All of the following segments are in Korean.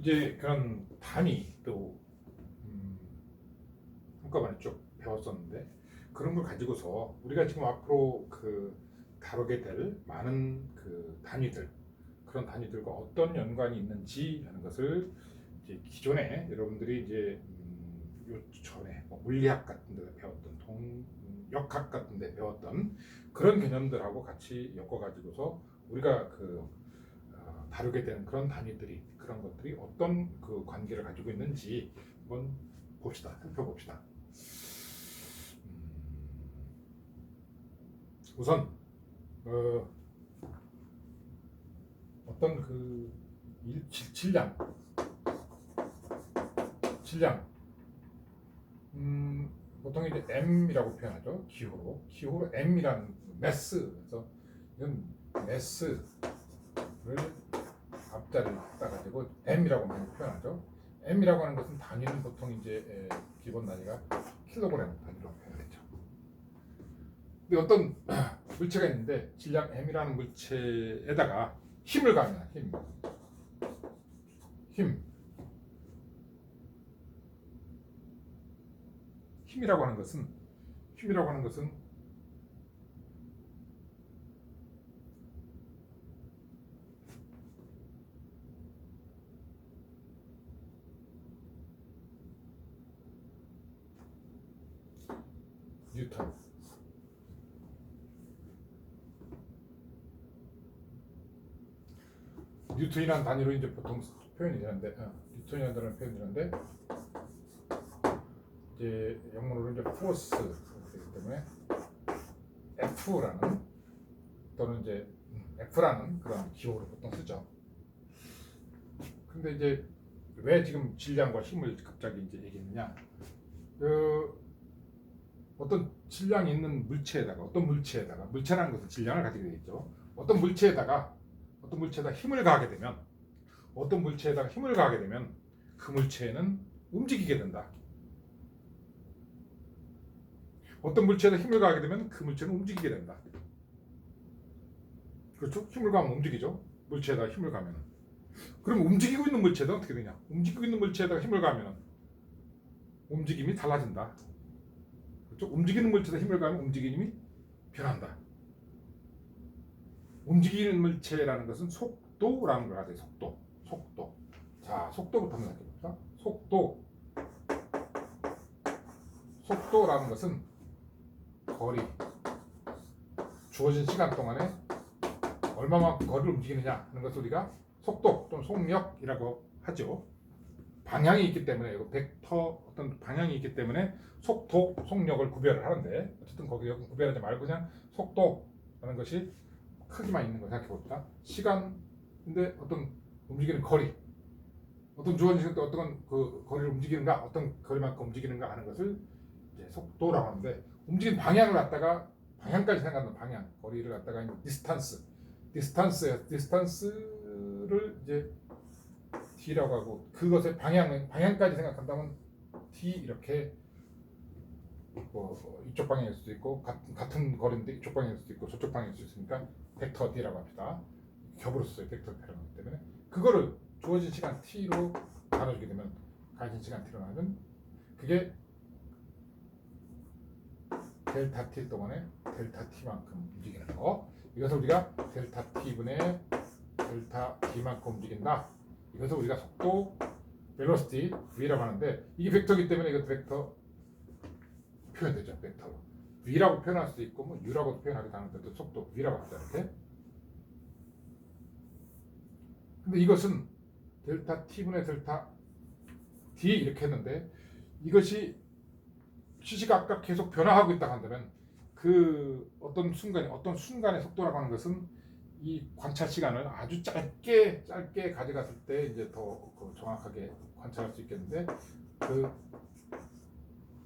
이제 그런 단위도 한꺼번에 쭉 배웠었는데 그런 걸 가지고서 우리가 지금 앞으로 다루게 될 많은 단위들, 그런 단위들과 어떤 연관이 있는지 하는 것을 이제 기존에 여러분들이 이제 요 전에 물리학 같은 데 배웠던 역학 같은 데 배웠던 그런 개념들하고 같이 엮어 가지고서 우리가 다루게 되는 그런 단위들이, 그런 것들이 어떤 관계를 가지고 있는지 한번 봅시다. 살펴봅시다. 우선 어떤 질량, 보통 이제 M이라고 표현하죠. 기호로 M이라는 매스. 그래서 이건 매스를 앞자를 따가지고 M이라고 많이 표현하죠. M이라고 하는 것은 단위는 보통 이제 기본 단위가 킬로그램 단위로 표현되죠. 근데 어떤 물체가 있는데 질량 M이라는 물체에다가 힘을 가하면 힘이라고 하는 것은 뉴턴이라는 단위로 이제 보통 표현이 되는데, 뉴턴이라는 표현이 되는데, 이제 영문으로 이제 포스가 되기 때문에 F라는 또는 이제 F라는 그런 기호를 보통 쓰죠. 근데 이제 왜 지금 질량과 힘을 갑자기 이제 얘기했느냐? 어떤 질량이 있는 물체라는 것은 질량을 가지게 되겠죠. 어떤 물체에다가 힘을 가하게 되면 그 물체는 움직이게 된다. 어떤 물체에다 힘을 가하게 되면 그 물체는 움직이게 된다. 그렇죠? 힘을 가하면 움직이죠. 물체에다 힘을 가하면. 그럼 움직이고 있는 물체는 어떻게 되냐? 움직이고 있는 물체에다가 힘을 가하면 움직임이 달라진다. 그렇죠? 움직이는 물체에다 힘을 가하면 움직임이 변한다. 움직이는 물체라는 것은 속도라는 걸 가져요. 속도. 자, 속도부터 한번 살펴봅시다. 속도라는 것은 거리, 주어진 시간 동안에 얼마만큼 거리를 움직이느냐 하는 것을 우리가 속도 또는 속력이라고 하죠. 방향이 있기 때문에, 벡터 어떤 방향이 있기 때문에 속도, 속력을 구별을 하는데, 어쨌든 거기 구별하지 말고 그냥 속도라는 것이 크기만 있는 걸 생각해 봅시다. 시간인데 어떤 움직이는 거리, 어떤 주어진 시간 때 어떤 거리를 움직이는가, 어떤 거리만큼 움직이는가 하는 것을 이제 속도라고 하는데, 움직이는 방향을 갖다가 방향까지 생각하는 방향, 거리를 갖다가 디스턴스를 이제 D라고 하고, 그것의 방향까지 생각한다면 D 이렇게 이쪽 방향일 수도 있고, 같은 거리인데 이쪽 방향일 수도 있고 저쪽 방향일 수 있으니까 벡터 D라고 합니다. 겹으로 써요. 벡터 D라고 하기 때문에 그거를 주어진 시간 T로 나눠주게 되면, 가진 시간 T로 나누면 그게 델타 T 동안에 델타 T만큼 움직이는 거, 이것을 우리가 델타 T분의 델타 T만큼 움직인다. 이것을 우리가 속도, velocity, V라고 하는데, 이게 벡터이기 때문에 이것도 벡터 표현되죠. 벡터로 V라고 표현할 수도 있고 U라고 표현하기도 하는데, 또 속도 V라고 하죠. 이렇게. 근데 이것은 델타 T분의 델타 D 이렇게 했는데, 이것이 시시각각 계속 변화하고 있다고 한다면, 어떤 순간의 속도라고 하는 것은 이 관찰 시간을 아주 짧게 가져갔을 때 이제 더 정확하게 관찰할 수 있겠는데,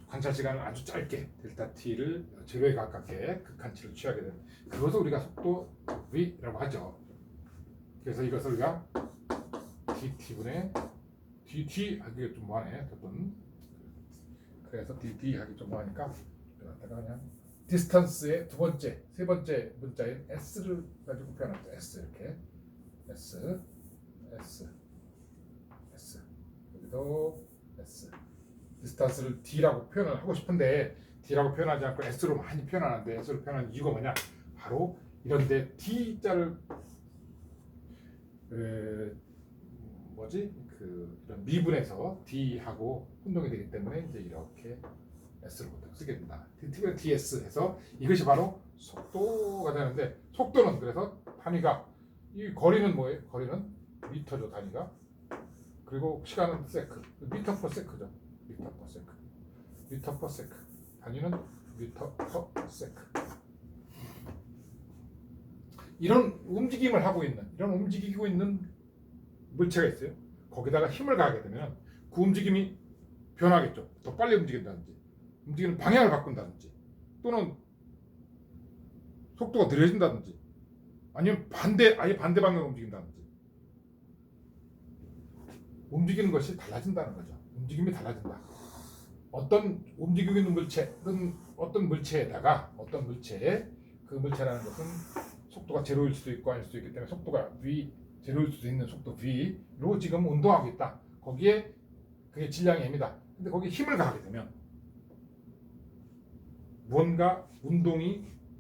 관찰 시간을 아주 짧게 델타 T를 제로에 가깝게 극한치를 취하게 되는 그것을 우리가 속도 V라고 하죠. 그래서 이것을 우리가 DT분의 DT 하기 좀 뭐하네. 그래서 DT 하기 좀 뭐하니까 그냥 디스턴스의 세 번째 문자인 S를 가지고 표현하죠. S 이렇게 S 여기도 S. 디스턴스를 D라고 표현을 하고 싶은데 D라고 표현하지 않고 S로 많이 표현하는데 S로 표현하는 이유가 뭐냐? 바로 이런데 D자를 이런 미분에서 D하고 혼동이 되기 때문에 이제 이렇게 S를 보통 쓰게 된다. T분의 DS 해서 이것이 바로 속도가 되는데 속도는 그래서 단위가 이 거리는 뭐예요? 거리는 미터죠 단위가. 그리고 시간은 세크. 미터 퍼 세크죠. 미터 퍼 세크. 미터 퍼 세크. 단위는 미터 퍼 세크. 이런 움직임을 하고 있는 이런 움직이고 있는 물체가 있어요. 거기다가 힘을 가하게 되면 그 움직임이 변하겠죠. 더 빨리 움직인다든지 움직이는 방향을 바꾼다든지 또는 속도가 느려진다든지 아니면 아예 반대 방향으로 움직인다든지 움직이는 것이 달라진다는 거죠. 움직임이 달라진다. 어떤 움직이고 있는 물체는 어떤 물체에다가 어떤 물체에 그 물체라는 것은 속도가 제로일 수도 있고 아닐 수도 있기 때문에 속도가 제로일 수도 있는 속도 V로 지금 운동하고 있다. 거기에 그게 질량이 M이다. 근데 거기에 힘을 가하게 되면 뭔가 운동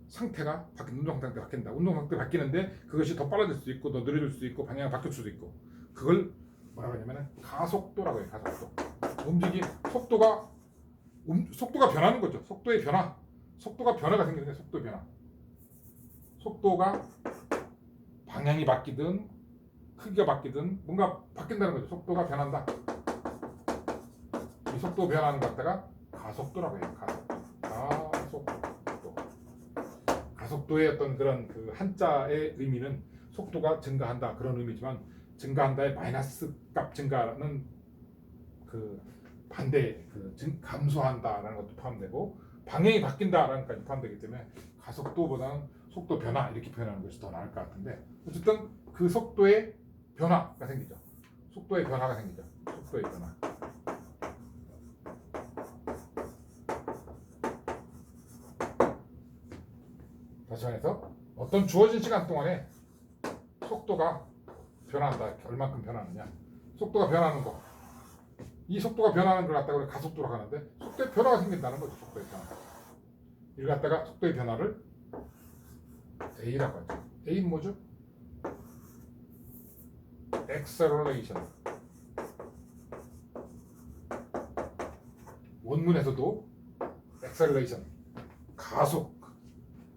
상태가 바뀐다. 운동 상태 바뀌는데 그것이 더 빨라질 수도 있고 더 느려질 수도 있고 방향이 바뀔 수도 있고 그걸 뭐라고 하냐면 가속도라고 해요. 가속도. 움직임 속도가 변하는 거죠. 속도의 변화. 속도가 변화가 생기는 게 속도의 변화. 속도가 방향이 바뀌든 크기가 바뀌든 뭔가 바뀐다는 거죠. 속도가 변한다. 이 속도 변하는 것 갖다가 가속도라고 해요. 가속도의 어떤 그런 그 한자의 의미는 속도가 증가한다 그런 의미지만 증가한다의 마이너스 값 증가는 그 반대 감소한다라는 것도 포함되고 방향이 바뀐다라는 것까지 포함되기 때문에 가속도보다는 속도 변화 이렇게 표현하는 것이 더 나을 것 같은데 어쨌든 그 속도의 변화가 생기죠. 속도의 변화가 생기죠. 속도의 변화. 다시 말해서 어떤 주어진 시간 동안에 속도가 변한다. 얼만큼 변하느냐. 속도가 변하는 거. 이 속도가 변하는 걸 갖다가 가속도라고 하는데 속도의 변화가 생긴다는 거죠. 속도의 변화. 이걸 갖다가 속도의 변화를 A라고 하죠. A는 뭐죠? acceleration. 원문에서도 acceleration, 가속,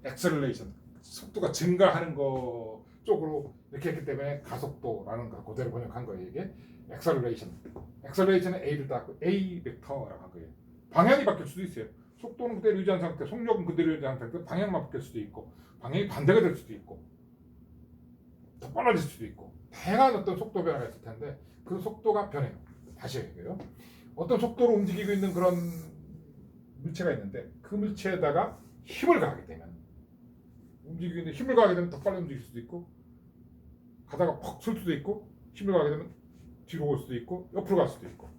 acceleration, 속도가 증가하는 거 쪽으로 이렇게 했기 때문에 가속도라는 거 그대로 번역한 거예요. 이게 acceleration. acceleration은 A를 따고 A 벡터라고 한 거예요. 방향이 바뀔 수도 있어요. 속도는 그대로 유지한 상태, 속력은 그대로 유지한 상태, 방향만 바뀔 수도 있고, 방향이 반대가 될 수도 있고, 더 빨라질 수도 있고, 다양한 어떤 속도 변화가 있을 텐데 그 속도가 변해요. 다시 얘기해요. 어떤 속도로 움직이고 있는 그런 물체가 있는데 그 물체에다가 힘을 가하게 되면 움직이고 있는 힘을 가하게 되면 더 빨리 움직일 수도 있고 가다가 퍽 쏠 수도 있고 힘을 가하게 되면 뒤로 올 수도 있고 옆으로 갈 수도 있고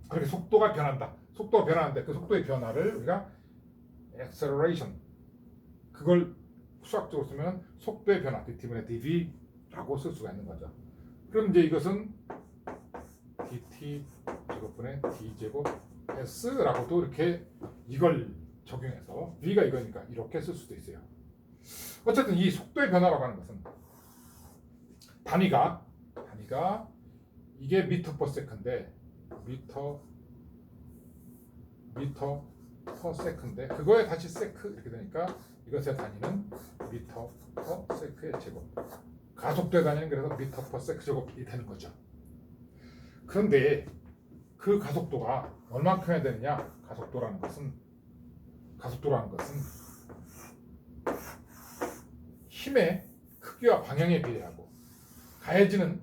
그렇게 속도가 변한다. 속도가 변하는데 그 속도의 변화를 우리가 acceleration 그걸 수학적으로 쓰면 속도의 변화 dt분의 dv라고 쓸 수가 있는 거죠. 그럼 이제 이것은 dt 제곱분의 d 제곱 s라고도 이렇게 이걸 적용해서 v가 이거니까 이렇게 쓸 수도 있어요. 어쨌든 이 속도의 변화라고 하는 것은 단위가 이게 미터 퍼 세컨인데 미터 퍼 세컨인데 그거에 다시 세크 이렇게 되니까 이것의 단위는 미터 퍼 세크의 제곱. 가속도의 단위는 그래서 미터 퍼 세크 제곱이 되는 거죠. 그런데 그 가속도가 얼마큼 해야 되느냐? 가속도라는 것은 힘의 크기와 방향에 비례하고 가해지는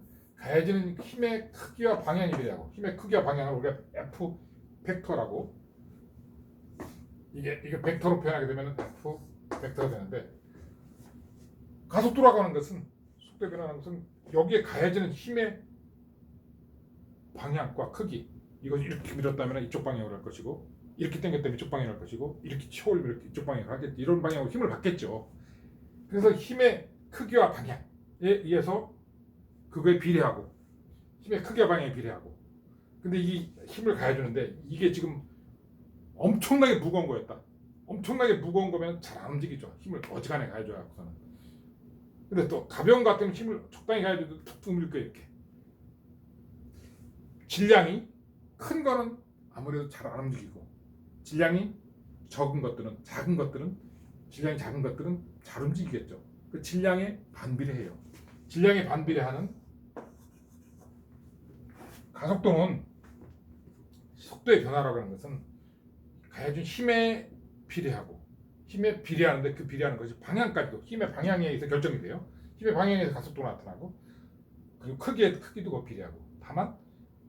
힘의 크기와 방향에 비례하고 힘의 크기와 방향을 우리가 F 벡터라고 이게 벡터로 표현하게 되면 F 벡터가 되는데 가속도라고 하는 것은 속도에 변하는 것은 여기에 가해지는 힘의 방향과 크기 이것이 이렇게 밀었다면 이쪽 방향으로 할 것이고 이렇게 당겼다면 이쪽 방향으로 할 것이고 이렇게 치올리면 이쪽 방향으로 하겠지. 이런 방향으로 힘을 받겠죠. 그래서 힘의 크기와 방향에 의해서 그거에 비례하고 힘의 크기와 방향이 비례하고. 근데 이 힘을 가해주는데 이게 지금 엄청나게 무거운 거였다. 엄청나게 무거운 거면 잘 안 움직이죠. 힘을 어지간하게 가해줘야 하고서는. 근데 또 가벼운 것 같으면 힘을 적당히 가해줘도 툭툭 밀 거예요. 이렇게. 질량이 큰 거는 아무래도 잘 안 움직이고, 질량이 작은 것들은 질량이 작은 것들은 잘 움직이겠죠. 그 질량에 반비례해요. 질량에 반비례하는 가속도는 속도의 변화라고 하는 것은 가해준 힘에 비례하고, 힘에 비례하는데 그 비례하는 것이 방향까지도 힘의 방향에 의해서 결정이 돼요. 힘의 방향에 의해서 가속도가 나타나고, 그리고 크기도 비례하고. 다만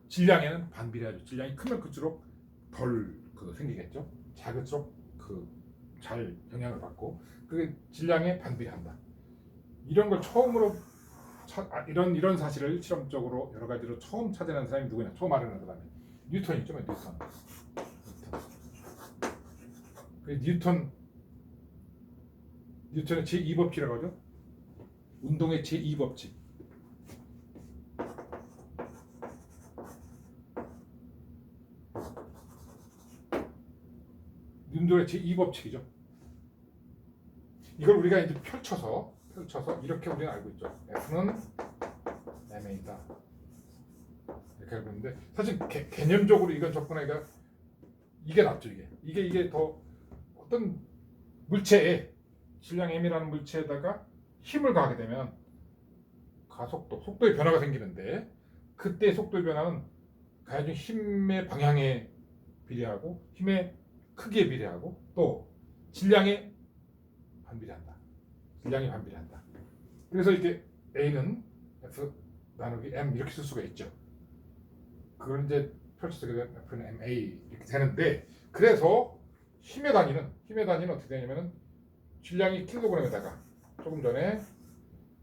질량에는 반비례하죠. 질량이 크면 클수록 덜 생기겠죠. 작을수록 잘 영향을 받고, 그 질량에 반비례한다. 이런 걸 처음으로 이런 사실을 실험적으로 여러 가지로 처음 찾아낸 사람이 누구냐? 처음 알아낸 사람이 뉴턴이죠. 뉴턴의 제2법칙이라고 하죠. 운동의 제2법칙. 운동의 제2법칙이죠. 이걸 우리가 이제 펼쳐서 이렇게 우리는 알고 있죠. F는 ma다. 이렇게 알고 있는데, 사실 개념적으로 이건 접근하기가 이게 낫죠. 이게 더 어떤 물체에, 질량 m이라는 물체에다가 힘을 가하게 되면 속도의 변화가 생기는데, 그때 속도의 변화는 가해준 힘의 방향에 비례하고, 힘의 크기에 비례하고, 또 질량에 반비례한다. 질량이 반비례한다. 그래서 이렇게 A는 F 나누기 M 이렇게 쓸 수가 있죠. 그걸 이제 펼쳐서 F는 MA 이렇게 되는데, 그래서 힘의 단위는 어떻게 되냐면은 질량이 킬로그램에다가 조금 전에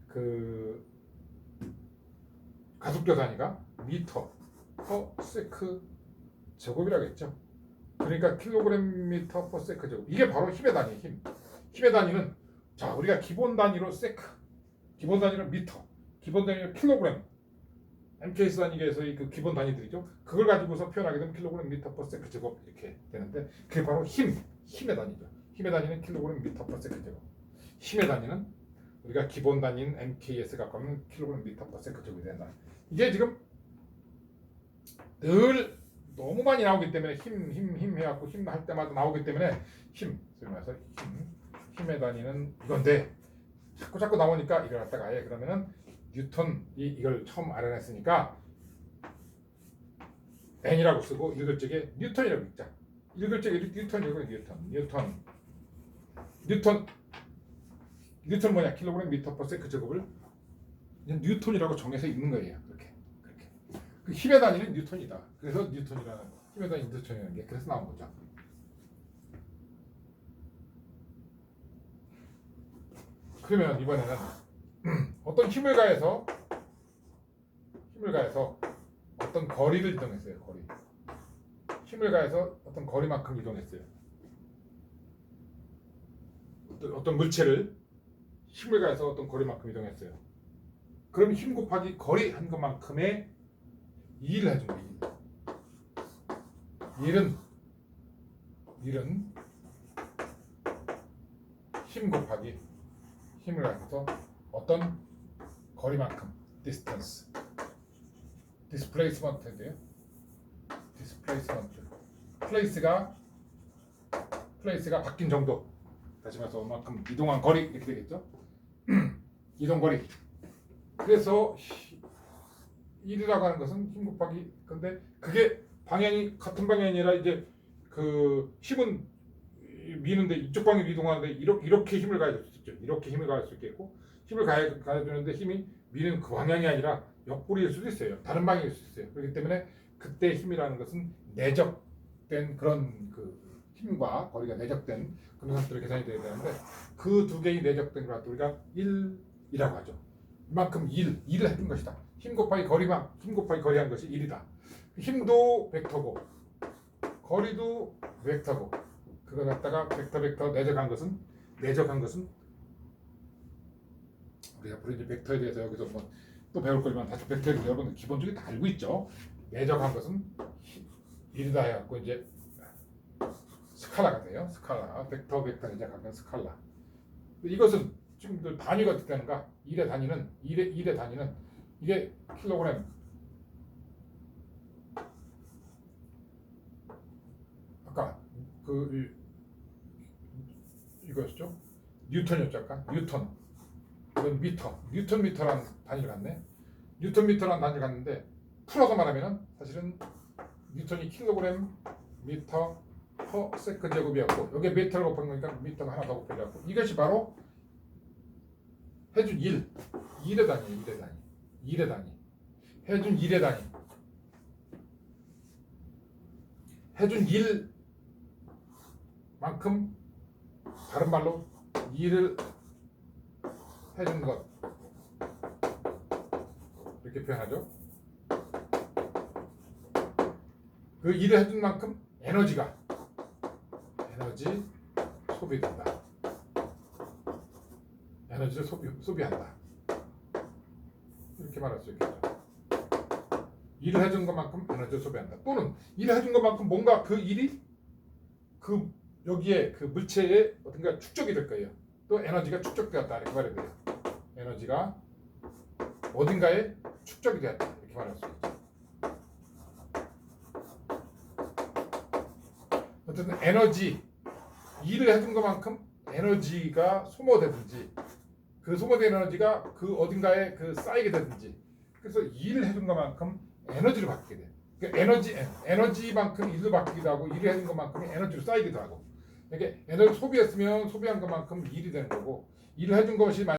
그 가속도 단위가 미터 퍼 세크 제곱이라고 했죠. 그러니까 킬로그램 미터 퍼 세크 제곱. 이게 바로 힘의 단위예요. 힘의 단위는, 자, 우리가 기본 단위로 세크, 기본 단위로 미터, 기본 단위로 킬로그램, MKS 단위계에서의 그 기본 단위들이죠. 그걸 가지고서 표현하게 되면 킬로그램 미터 퍼 세크 제곱 이렇게 되는데, 그게 바로 힘의 단위죠. 힘의 단위는 킬로그램 미터 퍼 세크 제곱. 힘의 단위는 우리가 기본 단위인 MKS 갖고 하면 킬로그램 미터 퍼 세크 제곱이 된다. 이게 지금 늘 너무 많이 나오기 때문에 힘 해갖고 힘 할 때마다 나오기 때문에 힘의 단위는 이건데, 자꾸 나오니까 이걸 갖다가 아예 그러면은 뉴턴이 이걸 처음 알아냈으니까 N이라고 쓰고 읽을 적에 뉴턴이라고 읽자. 읽을 적에 뉴턴이라고 뉴턴 뭐냐? 킬로그램 미터 퍼 세크 제곱을 뉴턴이라고 정해서 읽는 거예요. 그렇게. 그 힘의 단위는 뉴턴이다. 그래서 뉴턴이라는 힘의 단위 뉴턴이라는 게 그래서 나온 거죠. 그러면 이번에는 어떤 힘을 가해서 어떤 거리를 이동했어요. 힘을 가해서 어떤 거리만큼 이동했어요. 어떤 물체를 힘을 가해서 어떤 거리만큼 이동했어요. 그럼 힘 곱하기 거리 한 것만큼의 일을 해준 거예요. 일은 힘 곱하기 힘을 가해서 어떤 거리만큼 distance, displacement인데요. displacement, place가 바뀐 정도, 다시 말해서 얼마큼 이동한 거리 이렇게 되겠죠. 이동 거리. 그래서 1이라고 하는 것은 힘 곱하기, 근데 그게 방향이 같은 방향이 아니라 이제 그 힘은 미는데 이쪽 방향으로 이동하는데 이렇게 힘을 가해줄 수 있죠. 이렇게 힘을 가할 수 있겠고, 힘을 가해주는데 힘이 미는 그 방향이 아니라 옆구리일 수도 있어요. 다른 방향일 수 있어요. 그렇기 때문에 그때 힘이라는 것은 내적된 그런 그 힘과 거리가 내적된 그런 것들을 계산이 돼야 되는데, 그 두 개의 내적된 걸 우리가 1이라고 하죠. 이만큼 일을 해준 것이다. 힘 곱하기 거리 한 것이 1이다. 힘도 벡터고 거리도 벡터고, 그걸 갖다가 벡터 내적한 것은 우리가 앞으로 이제 벡터에 대해서 여기서 뭐 또 배울 거지만 다시 벡터를 여러분들 기본적으로 다 알고 있죠. 내적한 것은 1이다 해갖고 이제 스칼라가 돼요. 스칼라. 벡터 내적한 스칼라. 이것은 지금 단위가 어떻게 되는가? 1의 단위는 1의 단위는 이게 킬로그램. 아까 이거였죠? 뉴턴이었죠 아까? 뉴턴. 이건 미터. 뉴턴 미터라는 단위를 갖네. 뉴턴 미터라는 단위를 갖는데 풀어서 말하면은 사실은 뉴턴이 킬로그램 미터 퍼 세컨드 제곱이었고 여기에 미터를 곱한 거니까 미터가 하나 더 곱해졌고 이것이 바로 해준 1의 단위, 1의 단위. 해준 1의 단위. 해준 1만큼 다른 말로 2를 해준 것 이렇게 표현하죠. 그 1을 해준 만큼 에너지 소비된다. 에너지를 소비한다. 이렇게 말할 수 있겠죠. 일을 해준 것만큼 에너지를 소비한다. 또는 일을 해준 것만큼 뭔가 그 일이 그 여기에 그 물체에 어딘가 축적이 될 거예요. 또 에너지가 축적되었다 이렇게 말해야 돼요. 에너지가 어딘가에 축적이 되었다 이렇게 말할 수 있죠. 어쨌든 에너지 일을 해준 것만큼 에너지가 소모되든지 그 소모된 에너지가 그 어딘가에 그 쌓이게 되든지 그래서 일을 해준 것만큼 에너지를 받게 돼. 그러니까 에너지만큼 일을 받기도 하고 일을 해준 것만큼이 에너지로 쌓이기도 하고 이게 에너지 소비했으면 소비한 것만큼 일이 되는 거고 일을 해준 것이